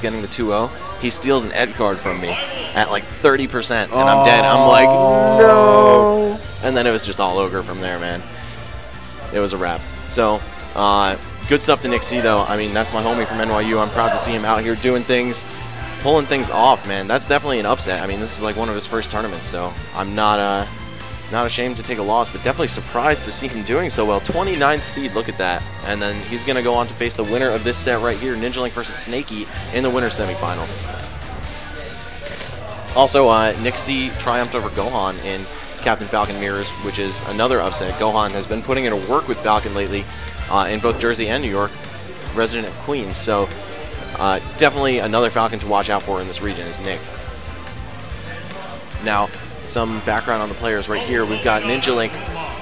getting the 2-0. He steals an ed card from me at like 30%, and I'm dead. I'm like, no. And then it was just all over from there, man. It was a wrap. So, good stuff to NickC, though. I mean, that's my homie from NYU. I'm proud to see him out here doing things, pulling things off, man. That's definitely an upset. I mean, this is like one of his first tournaments, so I'm not ashamed to take a loss, but definitely surprised to see him doing so well. 29th seed, look at that. And then he's going to go on to face the winner of this set right here, Ninjalink versus Snakee, in the winner's semifinals. Also, NickC triumphed over Gohan in Captain Falcon Mirrors, which is another upset. Gohan has been putting in work with Falcon lately in both Jersey and New York, resident of Queens. So definitely another Falcon to watch out for in this region is Nick. Now, some background on the players right here. We've got Ninjalink,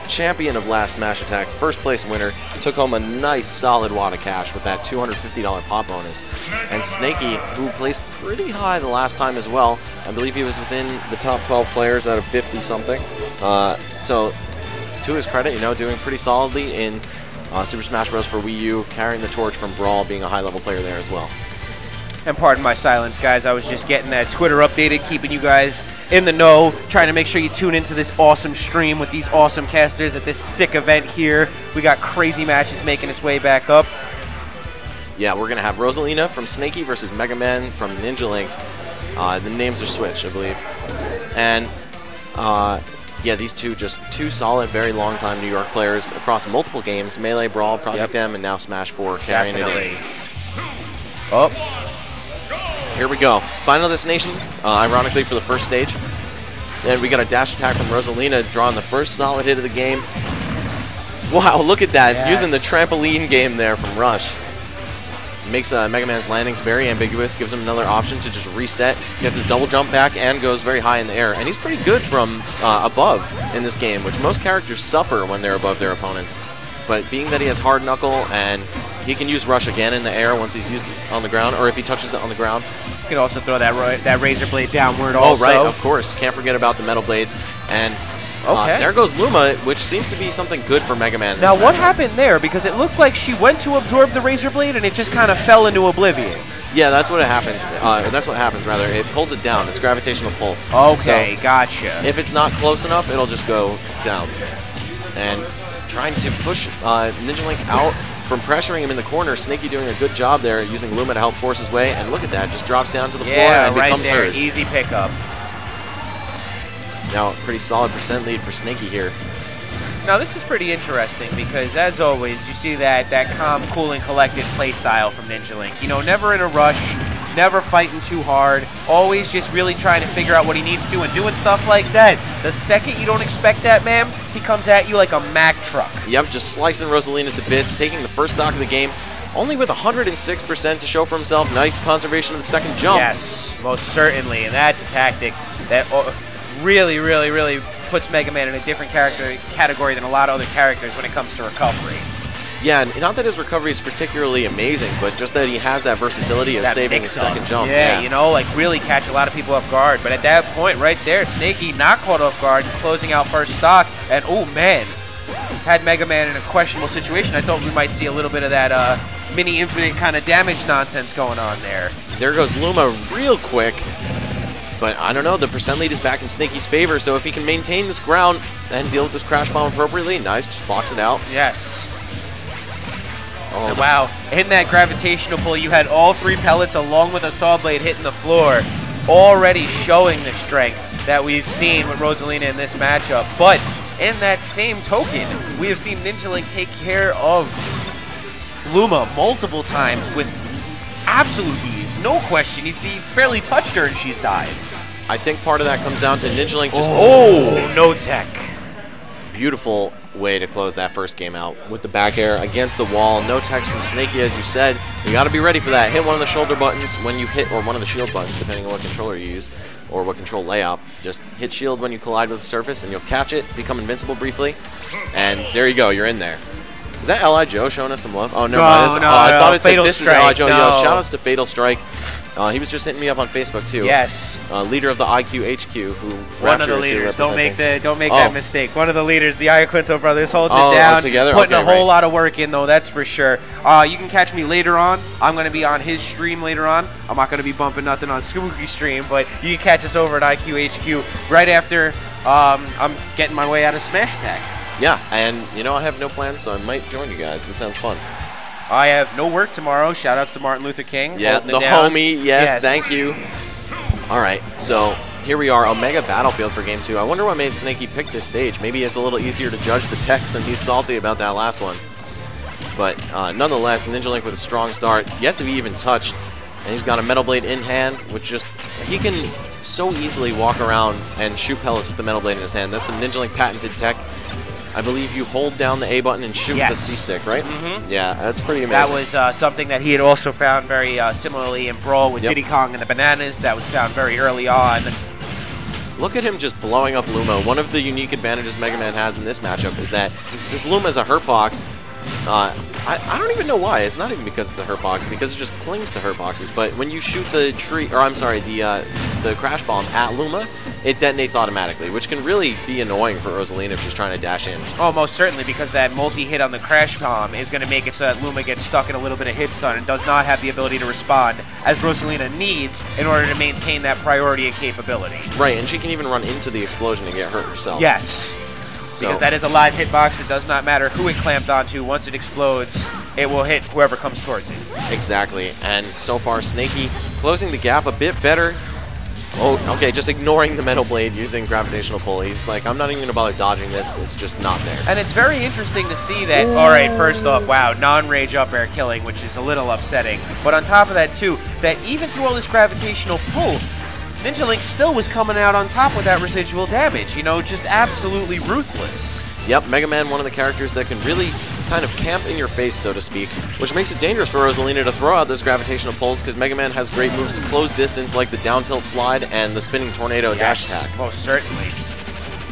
champion of last Smash Attack, first place winner, took home a nice solid wad of cash with that $250 pop bonus. And Snakee, who placed pretty high the last time as well. I believe he was within the top 12 players out of 50 something. So to his credit, you know, doing pretty solidly in Super Smash Bros. For Wii U, carrying the torch from Brawl, being a high-level player there as well. And pardon my silence, guys. I was just getting that Twitter updated, keeping you guys in the know, trying to make sure you tune into this awesome stream with these awesome casters at this sick event here. We got crazy matches making its way back up. Yeah, we're going to have Rosalina from Snakee versus Mega Man from Ninjalink. The names are switched, I believe. And, yeah, these two, just two solid, very long-time New York players across multiple games. Melee, Brawl, Project M, and now Smash 4 carrying it in. Oh. Here we go. Final destination, ironically, for the first stage. And we got a dash attack from Rosalina, drawing the first solid hit of the game. Wow, look at that. Yes. Using the trampoline game there from Rush. Makes Mega Man's landings very ambiguous, gives him another option to just reset, gets his double jump back, and goes very high in the air. And he's pretty good from above in this game, which most characters suffer when they're above their opponents. But being that he has hard knuckle and he can use Rush again in the air once he's used it on the ground, or if he touches it on the ground. You can also throw that razor blade downward also. Oh, right, of course. Can't forget about the metal blades. And there goes Luma, which seems to be something good for Mega Man. Now, what happened there? Because it looked like she went to absorb the razor blade and it just kind of fell into oblivion. Yeah, that's what happens. That's what happens, rather. It pulls it down. It's gravitational pull. Okay, so gotcha. If it's not close enough, it'll just go down. And trying to push Ninjalink out from pressuring him in the corner. Snakee doing a good job there, using Luma to help force his way. And look at that, just drops down to the floor and becomes hers. Easy pickup. Now, pretty solid percent lead for Snakee here. Now, this is pretty interesting because, as always, you see that calm, cool, and collected play style from Ninjalink. You know, never in a rush, never fighting too hard, always just really trying to figure out what he needs to and doing stuff like that. The second you don't expect that, man, he comes at you like a Mack truck. Yep, just slicing Rosalina to bits, taking the first stock of the game, only with 106% to show for himself. Nice conservation of the second jump. Yes, most certainly, and that's a tactic that really, really, really puts Mega Man in a different category than a lot of other characters when it comes to recovery. Yeah, and not that his recovery is particularly amazing, but just that he has that versatility of saving his second jump. Yeah, you know, like really catch a lot of people off guard. But at that point right there, Snakee not caught off guard, closing out first stock. And oh man, had Mega Man in a questionable situation. I thought we might see a little bit of that mini infinite kind of damage nonsense going on there. There goes Luma real quick. But I don't know, the percent lead is back in Snakee's favor, so if he can maintain this ground and deal with this crash bomb appropriately, nice, just box it out. Yes. Oh. And wow, in that gravitational pull, you had all three pellets along with a saw blade hitting the floor, already showing the strength that we've seen with Rosalina in this matchup. But in that same token, we have seen Ninjalink take care of Luma multiple times with absolute ease, no question. He's barely touched her and she's died. I think part of that comes down to Ninjalink just... Oh, no tech. Beautiful way to close that first game out with the back air against the wall. No text from Snakee, as you said. You got to be ready for that. Hit one of the shoulder buttons when you hit, or one of the shield buttons, depending on what controller you use, or what control layout. Just hit shield when you collide with the surface, and you'll catch it, become invincible briefly, and there you go. You're in there. Is that L.I. Joe showing us some love? Oh, no, no, I thought it said this is L.I. Joe. No. Yo, shout outs to Fatal Strike. He was just hitting me up on Facebook too. Yes. Leader of the IQHQ, who one of the leaders. Don't make that mistake. One of the leaders, the Iaquinto brothers, holding it down, together? Putting a whole lot of work in though. That's for sure. You can catch me later on. I'm going to be on his stream later on. I'm not going to be bumping nothing on Spooky's stream, but you can catch us over at IQHQ right after I'm getting my way out of Smash Attack. Yeah, and I have no plans, so I might join you guys. This sounds fun. I have no work tomorrow. Shout-outs to Martin Luther King. Yeah, the homie. Yes, thank you. All right, so here we are, Omega Battlefield for Game 2. I wonder what made Snakee pick this stage. Maybe it's a little easier to judge the techs, and he's salty about that last one. But nonetheless, Ninjalink with a strong start, yet to be even touched. And he's got a Metal Blade in hand, which he can so easily walk around and shoot pellets with the Metal Blade in his hand. That's some Ninjalink patented tech. I believe you hold down the A button and shoot with the C stick, right? Mm-hmm. Yeah, that's pretty amazing. That was something that he had also found very similarly in Brawl with Diddy Kong and the Bananas. That was found very early on. Look at him just blowing up Luma. One of the unique advantages Mega Man has in this matchup is that since Luma is a hurt box, I don't even know why. It's not even because it's a hurt box, because it just clings to hurt boxes. But when you shoot the the crash bomb at Luma, it detonates automatically, which can really be annoying for Rosalina if she's trying to dash in. Oh, most certainly, because that multi-hit on the crash bomb is going to make it so that Luma gets stuck in a little bit of hit stun and does not have the ability to respond as Rosalina needs in order to maintain that priority and capability. Right, and she can even run into the explosion and get hurt herself. Yes. Because that is a live hitbox. It does not matter who it clamped onto. Once it explodes, it will hit whoever comes towards it. Exactly. And so far, Snakee closing the gap a bit better. Oh, okay, just ignoring the Metal Blade using gravitational pull. He's like, I'm not even going to bother dodging this. It's just not there. And it's very interesting to see that, all right, first off, wow, non-rage up air killing, which is a little upsetting. But on top of that, too, that even through all this gravitational pull, Ninjalink still was coming out on top with that residual damage, just absolutely ruthless. Yep, Mega Man, one of the characters that can really kind of camp in your face, so to speak, which makes it dangerous for Rosalina to throw out those gravitational pulls, because Mega Man has great moves to close distance, like the down tilt slide and the spinning tornado dash attack. Most certainly.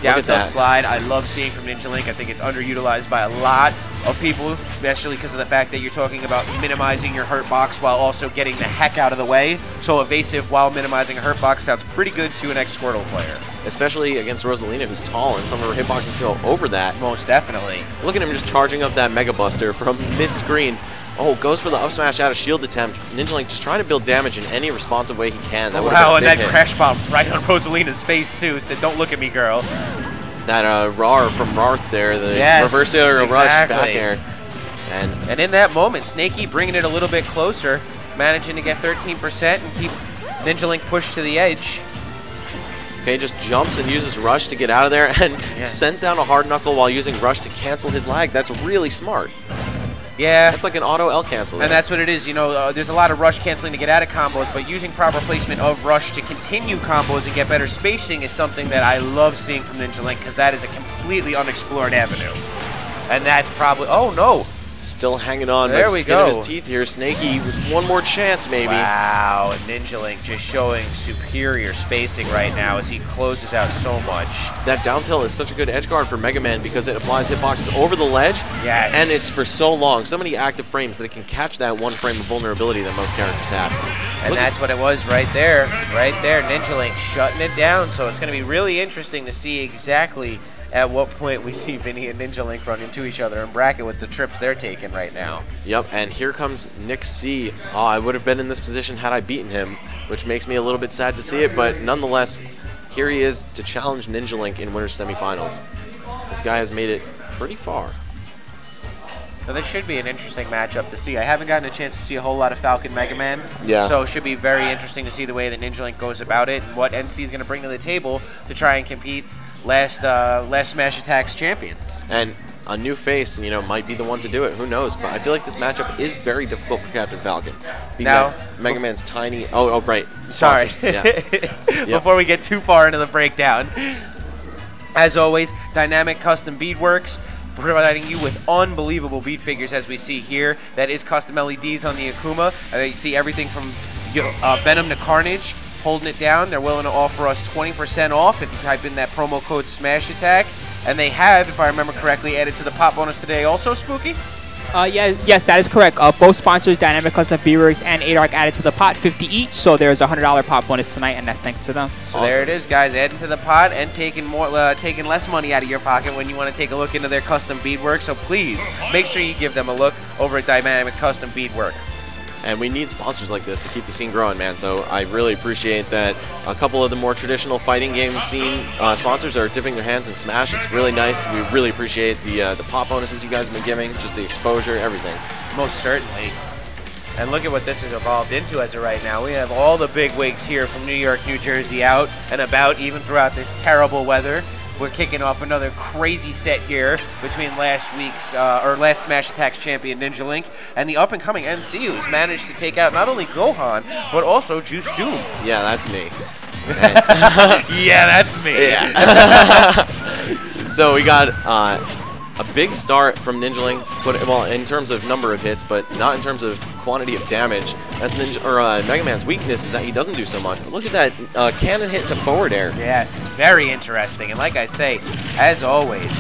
Down tilt slide, I love seeing from Ninjalink. I think it's underutilized by a lot of people, especially because of the fact that you're talking about minimizing your hurt box while also getting the heck out of the way. So evasive while minimizing a hurt box sounds pretty good to an ex-Squirtle player. Especially against Rosalina, who's tall, and some of her hitboxes go over that. Most definitely. Look at him just charging up that Mega Buster from mid-screen. Oh, goes for the up smash out of shield attempt. Ninjalink just trying to build damage in any responsive way he can. That wow, and that crash bomb right on Rosalina's face, too. Said, don't look at me, girl. That RAR from Rarth there, the reverse air rush back air. And in that moment, Snakee bringing it a little bit closer, managing to get 13% and keep Ninjalink pushed to the edge. Okay, just jumps and uses Rush to get out of there and sends down a hard knuckle while using Rush to cancel his lag. That's really smart. Yeah. That's like an auto L cancel. And that's what it is. There's a lot of Rush canceling to get out of combos, but using proper placement of Rush to continue combos and get better spacing is something that I love seeing from Ninjalink, because that is a completely unexplored avenue. And that's probably... Oh, no. Still hanging on by the skin of his teeth here. Snakee with one more chance, maybe. Wow, and Ninjalink just showing superior spacing right now as he closes out so much. That down tilt is such a good edge guard for Mega Man because it applies hitboxes over the ledge. Yes. And it's for so long, so many active frames that it can catch that one frame of vulnerability that most characters have. And that's what it was right there. Right there, Ninjalink shutting it down. So it's going to be really interesting to see exactly at what point we see Vinny and Ninjalink run into each other in bracket with the trips they're taking right now. Yep, and here comes NickC. Oh, I would have been in this position had I beaten him, which makes me a little bit sad to see it, but nonetheless, here he is to challenge Ninjalink in winners semifinals. This guy has made it pretty far. Now, this should be an interesting matchup to see. I haven't gotten a chance to see a whole lot of Falcon Mega Man, so it should be very interesting to see the way that Ninjalink goes about it and what NC is going to bring to the table to try and compete last Smash Attack's champion. And a new face, might be the one to do it. Who knows? But I feel like this matchup is very difficult for Captain Falcon. Now, Mega Man's tiny... Oh, right. Sorry. Before we get too far into the breakdown, as always, dynamic custom beadworks, providing you with unbelievable bead figures, as we see here. That is custom LEDs on the Akuma. You see everything from Venom to Carnage, holding it down. They're willing to offer us 20% off if you type in that promo code Smash Attack. And they have, if I remember correctly, added to the pop bonus today also, Spooky? Yes, that is correct. Both sponsors, Dynamic Custom Beatworks and ADARC, added to the pot, 50 each. So there's a $100 pot bonus tonight, and that's thanks to them. So there it is, guys. Adding to the pot and taking less money out of your pocket when you want to take a look into their custom beadwork. So please make sure you give them a look over at Dynamic Custom Beadwork. And we need sponsors like this to keep the scene growing, man. So I really appreciate that a couple of the more traditional fighting game scene sponsors are dipping their hands in Smash. It's really nice. We really appreciate the pop bonuses you guys have been giving, just the exposure, everything. Most certainly. And look at what this has evolved into as of right now. We have all the big wigs here from New York, New Jersey out and about, even throughout this terrible weather. We're kicking off another crazy set here between last Smash Attacks champion Ninjalink and the up-and-coming NC, who's managed to take out not only Gohan, but also Juice Doom. Yeah, that's me. Yeah, that's me. Yeah. So we got a big start from Ninjalink, but well, in terms of number of hits, but not in terms of quantity of damage. That's Mega Man's weakness, is that he doesn't do so much. But look at that cannon hit to forward air. Yes, very interesting. And like I say, as always,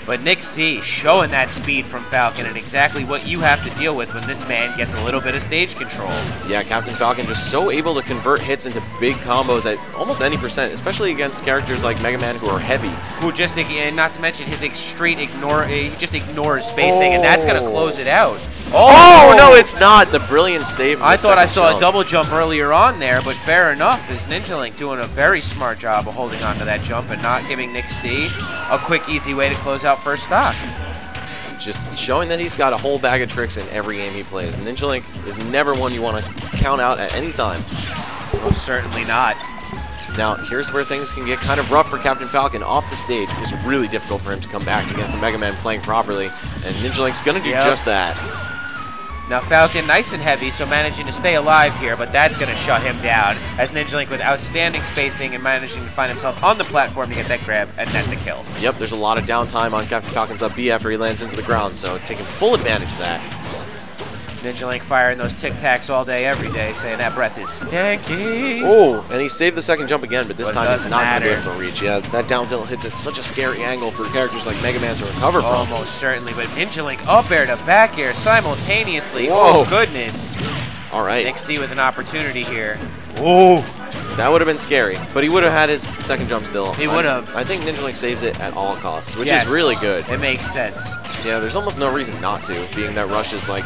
but NickC showing that speed from Falcon and exactly what you have to deal with when this man gets a little bit of stage control. Yeah, Captain Falcon just so able to convert hits into big combos at almost any percent, especially against characters like Mega Man who are heavy. Who just, not to mention his straight ignore, he just ignores spacing, and that's going to close it out. Oh, no, it's not. The brilliant save. I thought I saw a double jump earlier on there, but fair enough, is Ninjalink doing a very smart job of holding on to that jump and not giving NickC a quick, easy way to close out first stock. Just showing that he's got a whole bag of tricks in every game he plays. Ninjalink is never one you want to count out at any time. Well, certainly not. Now, here's where things can get kind of rough for Captain Falcon. Off the stage, it's really difficult for him to come back against the Mega Man playing properly, and Ninjalink's going to do just that. Now Falcon nice and heavy, so managing to stay alive here, but that's going to shut him down, as Ninjalink with outstanding spacing and managing to find himself on the platform to get that grab and net the kill. Yep, there's a lot of downtime on Captain Falcon's up B after he lands into the ground, so taking full advantage of that. Ninjalink firing those tic-tacs all day, every day, saying that breath is stanky. Oh, and he saved the second jump again, but this time he's not going to be matter. able to reach. Yeah, that down tilt hits at such a scary angle for characters like Mega Man to recover from. Almost certainly, but Ninjalink up air to back air simultaneously. Whoa. Oh, goodness. All right. NickC with an opportunity here. Oh, that would have been scary, but he would have had his second jump still. He would have. I think Ninjalink saves it at all costs, which is really good. It makes sense. Yeah, there's almost no reason not to, being that Rush is like,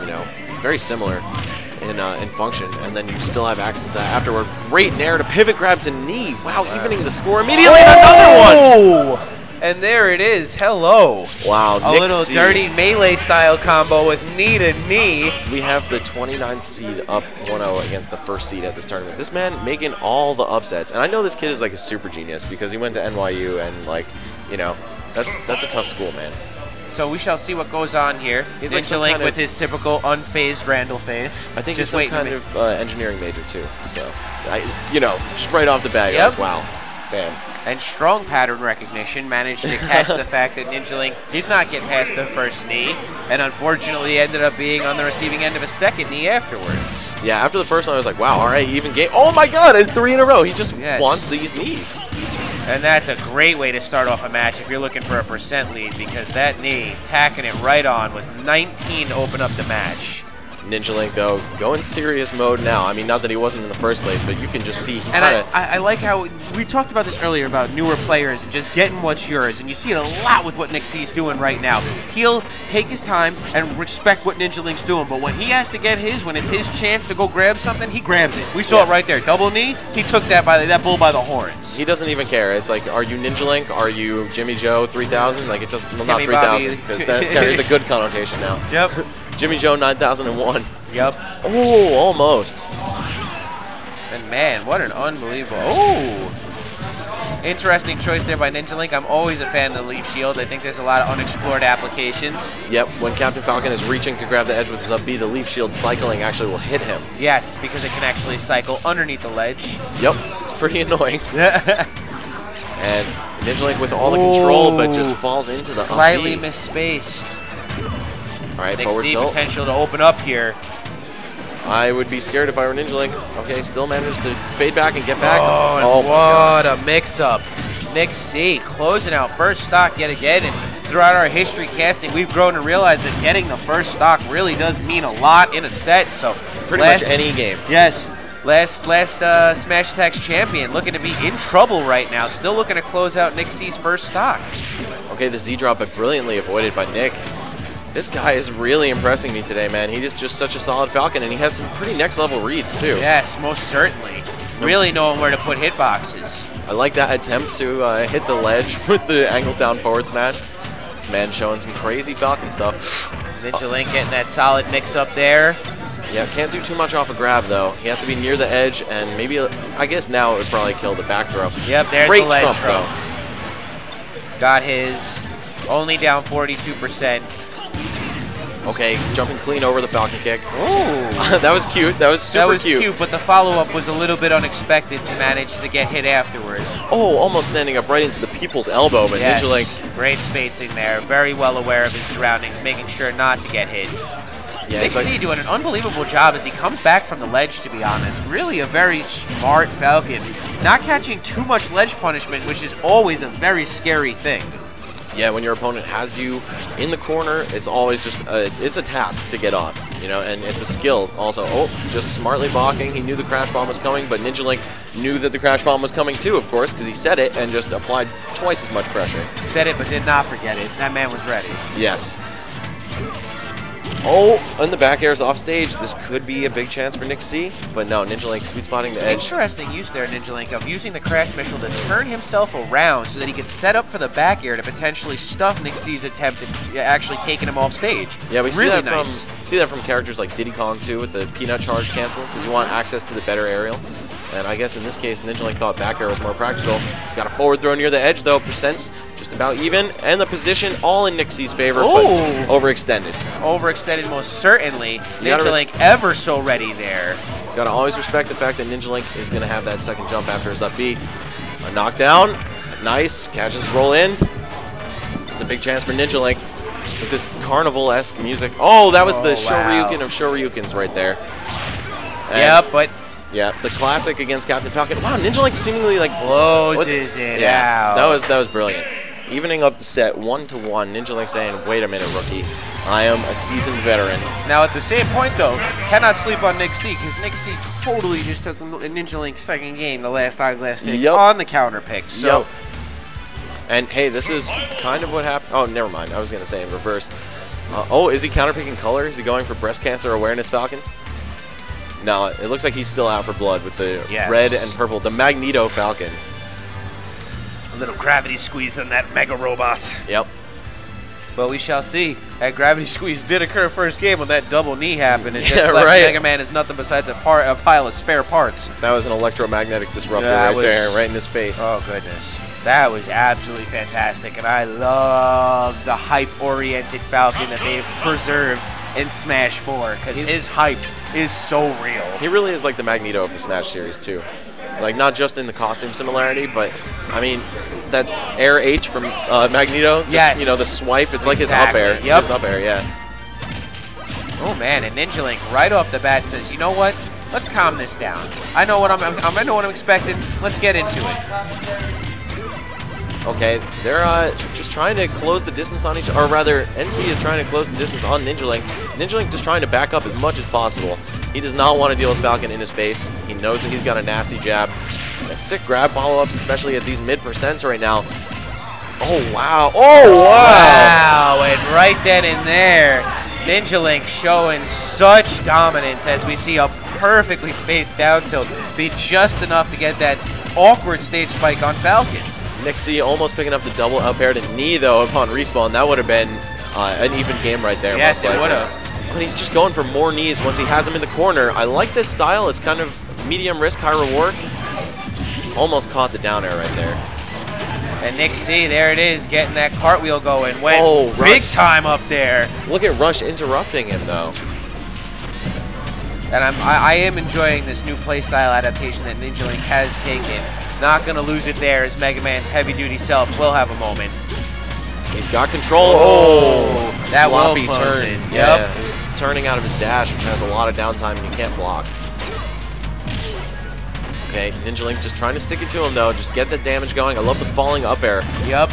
you know, very similar in function, and then you still have access to that afterward. Great nair to pivot grab to knee. Wow, evening the score immediately. Another one. And there it is. Hello. Wow, a little dirty melee style combo with knee to knee. We have the 29th seed up 1-0 against the first seed at this tournament. This man making all the upsets, and I know this kid is like a super genius because he went to NYU, and like, you know, that's a tough school, man. So we shall see what goes on here. He's like Ninjalink with his typical unfazed Randall face. I think he's some kind of engineering major too. So, you know, just right off the bat, you're like, wow, damn. And strong pattern recognition managed to catch the fact that Ninjalink did not get past the first knee, and unfortunately ended up being on the receiving end of a second knee afterwards. Yeah, after the first one, I was like, wow, all right, even game. Oh my God, and 3 in a row. He just wants these knees. And that's a great way to start off a match if you're looking for a percent lead, because that knee, tacking it right on with 19 to open up the match. Ninjalink, though, going serious mode now. I mean, not that he wasn't in the first place, but you can just see he I like how we talked about this earlier about newer players and just getting what's yours, and you see it a lot with what NickC is doing right now. He'll take his time and respect what Ninjalink's doing, but when he has to get his, when it's his chance to go grab something, he grabs it. We saw it right there. Double knee, he took that bull by the horns. He doesn't even care. It's like, are you Ninjalink? Are you Jimmy Joe 3000? Like, it doesn't, well, not 3000, because that carries a good connotation now. Yep. Jimmy Joe 9001. Yep. Oh, almost. And man, what an unbelievable. Oh! Interesting choice there by Ninjalink. I'm always a fan of the Leaf Shield. I think there's a lot of unexplored applications. Yep, when Captain Falcon is reaching to grab the edge with his up B, the Leaf Shield cycling actually will hit him. Yes, because it can actually cycle underneath the ledge. Yep, it's pretty annoying. And Ninjalink with all the control, but just falls into the slightly up B. misspaced. All right, forward tilt. Potential to open up here. I would be scared if I were Ninjalink. Okay, still managed to fade back and get back. Oh, what a mix-up. NickC closing out first stock yet again, and throughout our history casting, we've grown to realize that getting the first stock really does mean a lot in a set. So pretty much any game. Yes. Last Smash Attack's champion looking to be in trouble right now. Still looking to close out NickC's first stock. Okay, the Z drop, but brilliantly avoided by Nick. This guy is really impressing me today, man. He is just such a solid Falcon, and he has some pretty next-level reads, too. Yes, most certainly. Really knowing where to put hitboxes. I like that attempt to hit the ledge with the angled down forward smash. This man showing some crazy Falcon stuff. Ninjalink getting that solid mix up there. Yeah, can't do too much off a grab, though. He has to be near the edge, and maybe, I guess now it was probably kill the back throw. Yep, there's Great the ledge trump, throw. though. Got his, only down 42%. Okay, jumping clean over the Falcon kick. Ooh. That was cute. That was super cute. But the follow-up was a little bit unexpected to manage to get hit afterwards. Oh, almost standing up right into the people's elbow, but yes. Ninjalink. Great spacing there. Very well aware of his surroundings, making sure not to get hit. Yeah, NickC doing an unbelievable job as he comes back from the ledge, to be honest. Really a very smart Falcon. Not catching too much ledge punishment, which is always a very scary thing. Yeah, when your opponent has you in the corner, it's always just it's a task to get off, you know, and it's a skill also. Oh, just smartly blocking. He knew the crash bomb was coming, but Ninjalink knew that the crash bomb was coming too, of course, because he said it and just applied twice as much pressure. Said it, but did not forget it. That man was ready. Yes. Oh, and the back air is off stage. This could be a big chance for NickC, but no, Ninjalink sweet spotting the edge. Interesting use there, Ninjalink, of using the crash missile to turn himself around so that he could set up for the back air to potentially stuff NickC's attempt at actually taking him off stage. Yeah, we really see that from characters like Diddy Kong too, with the peanut charge cancel, because you want access to the better aerial. And I guess in this case, Ninjalink thought back air was more practical. He's got a forward throw near the edge, though. Percents just about even. And the position all in NickC's favor, but overextended. Overextended most certainly. Ninjalink ever so ready there. Gotta always respect the fact that Ninjalink is gonna have that second jump after his up B. A knockdown. Nice. Catches roll in. It's a big chance for Ninjalink with this carnival-esque music. Oh, that was the Shoryuken of Shoryukens right there. And yeah, but... yeah, the classic against Captain Falcon. Wow, Ninjalink seemingly like closes it out. That was brilliant. Evening up the set 1-1. Ninjalink saying, "Wait a minute, rookie. I am a seasoned veteran." Now at the same point though, cannot sleep on NickC because NickC totally just took Ninjalink's second game, the last eyeglass stick, on the counter pick. So, and hey, this is kind of what happened. Oh, never mind. I was gonna say in reverse. Oh, is he counterpicking color? Is he going for breast cancer awareness Falcon? No, it looks like he's still out for blood with the red and purple, the Magneto Falcon. A little gravity squeeze on that Mega Robot. Yep. But we shall see. That gravity squeeze did occur first game when that double knee happened. It just left Mega Man as nothing besides a pile of spare parts. That was an electromagnetic disruptor right there, right in his face. Oh, goodness. That was absolutely fantastic, and I love the hype-oriented Falcon that they've preserved in Smash 4, because his hype is so real. He really is like the Magneto of the Smash series, too. Like, not just in the costume similarity, but, I mean, that Air H from Magneto, just, you know, the swipe, it's like his up air. Yep. His up air, yeah. Oh, man, and Ninjalink right off the bat says, you know what? Let's calm this down. I know what I'm expecting. Let's get into it. Okay, they're just trying to close the distance on each other, or rather, NC is trying to close the distance on Ninjalink. Ninjalink just trying to back up as much as possible. He does not want to deal with Falcon in his face. He knows that he's got a nasty jab. Sick grab follow-ups, especially at these mid-percents right now. Oh, wow. Oh, wow. Wow, and right then and there, Ninjalink showing such dominance as we see a perfectly spaced down tilt be just enough to get that awkward stage spike on Falcons. NickC almost picking up the double up air to knee, though, upon respawn. That would have been an even game right there. Yes, it would have. But he's just going for more knees once he has him in the corner. I like this style. It's kind of medium risk, high reward. Almost caught the down air right there. And NickC, there it is, getting that cartwheel going. Went big time up there. Look at Rush interrupting him, though. And I am enjoying this new playstyle adaptation that Ninjalink has taken. Not going to lose it there as Mega Man's heavy-duty self will have a moment. He's got control. Oh, that sloppy turn. Yep. Yeah, he was turning out of his dash, which has a lot of downtime and you can't block. Okay, Ninjalink just trying to stick it to him, though. Just get the damage going. I love the falling up air. Yep.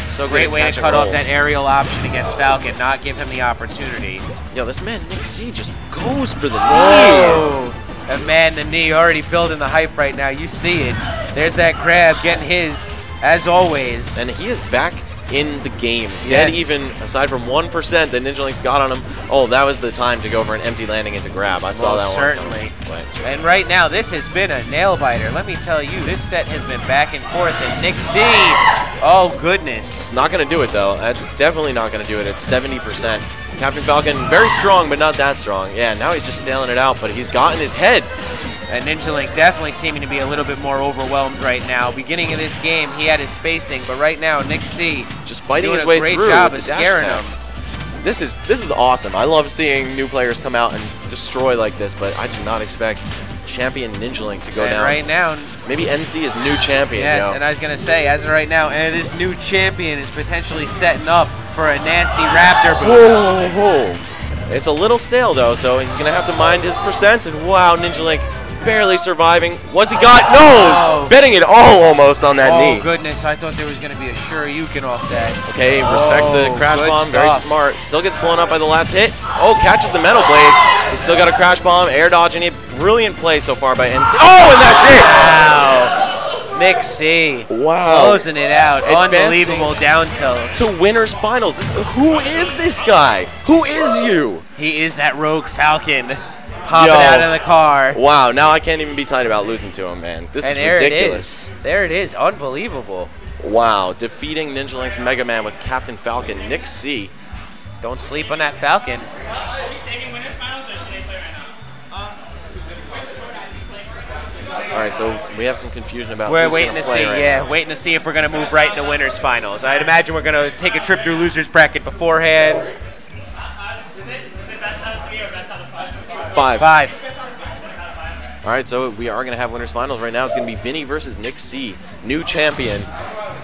So Great way to cut off that aerial option against Falcon, not give him the opportunity. Yo, this man NickC just goes for the knees. And man, the knee already building the hype right now. You see it. There's that grab, getting his, as always. And he is back in the game. Dead even, aside from 1% that Ninjalink's got on him. Oh, that was the time to go for an empty landing into grab. I saw that one. Certainly. And right now, this has been a nail-biter. Let me tell you, this set has been back and forth. And NickC, oh, goodness. It's not going to do it, though. That's definitely not going to do it. It's 70%. Captain Falcon, very strong, but not that strong. Yeah, now he's just sailing it out, but he's got in his head. And Ninjalink definitely seeming to be a little bit more overwhelmed right now. Beginning of this game, he had his spacing, but right now, NickC just fighting his way through. Great job of scaring him. This is awesome. I love seeing new players come out and destroy like this, but I do not expect champion Ninjalink to go down. Right now, maybe NC is new champion. Yes, and I was gonna say, as of right now, and this new champion is potentially setting up for a nasty Raptor boost. Whoa. It's a little stale though, so he's gonna have to mind his percents. And wow, Ninjalink barely surviving. What's he got? No! Betting it all almost on that knee. Oh, goodness. I thought there was going to be a Shoryuken off that. Okay, respect the crash bomb. Very smart. Still gets blown up by the last hit. Oh, catches the metal blade. He's still got a crash bomb. Air dodging it. Brilliant play so far by NC. Oh, and that's it! Wow. NickC. Wow. Closing it out. Unbelievable down tilt. To winners finals. Who is this guy? Who is you? He is that rogue Falcon. Popping out of the car. Wow, now I can't even be tight about losing to him, man. This is ridiculous. There it is. Unbelievable. Wow, defeating Ninjalink's Mega Man with Captain Falcon, NickC. Don't sleep on that Falcon. All right, so we have some confusion about We're waiting to see, waiting to see if we're going to move right into winners finals. I'd imagine we're going to take a trip through losers bracket beforehand. Five. All right, so we are going to have winners finals right now. It's going to be Vinny versus NickC, new champion,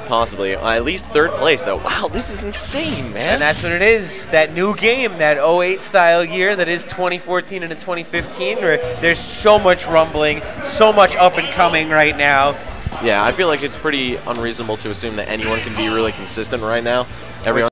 possibly. At least third place, though. Wow, this is insane, man. And that's what it is. That new game, that 08 style year that is 2014 into 2015, where there's so much rumbling, so much up and coming right now. Yeah, I feel like it's pretty unreasonable to assume that anyone can be really consistent right now. Everyone